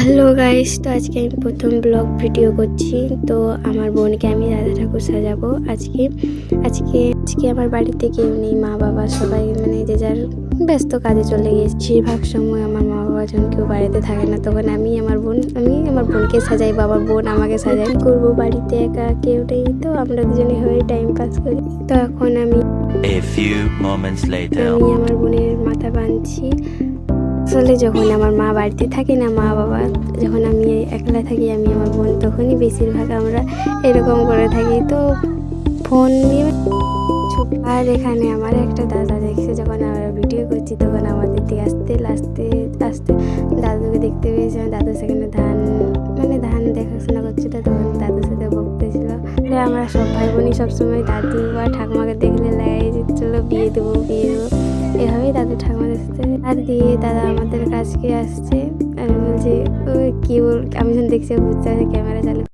Hello guys, তো আজকে আমি প্রথম ব্লগ ভিডিও করছি। তো আমার বোনকে আমি রাধা ঠাকুর সাজাবো আজকে আজকে আজকে আমার বাড়িতে কেউ নেই, মা বাবা সবাই মানে যে যার ব্যস্ত কাজে চলে গিয়েছে। বেশিরভাগ সময় আমার মা বাবা যখন কেউ বাড়িতে থাকে না, তখন আমি আমার বোনকে সাজাই, বাবার বোন আমাকে সাজাই। করবো বাড়িতে একা কেউ নেই, তো আমরা দুজনে হয়ে টাইম পাস করি। তো এখন আমি আমার বোনের মাথা বাঁধছি। আসলে যখন আমার মা বাড়িতে থাকে না, মা বাবা যখন আমি একলা থাকি, আমি আমার বোন, তখনই বেশিরভাগ আমরা এরকম করে থাকি। তো ফোন নিয়ে আর এখানে আমার একটা দাদা দেখছে, যখন আমরা ভিডিও করছি তখন আমাদের দিকে আসতে আস্তে দাদুকে দেখতে পেয়েছে। দাদু সেখানে ধান দেখাশোনা করছিল, তখন দাদুর সাথে বকতেছিল। আমরা সব ভাই বোনই সবসময় দাদু বা ঠাকুমাকে দেখলে লাগাই দিচ্ছিল বিয়ে দেবো। এভাবেই দাদু ঠাকুমাদের সাথে আর দিয়ে দাদা আমাদের কাছকে আসছে। আমি বলছি কি বল, আমি যখন দেখছি বুঝতে ক্যামেরা চালু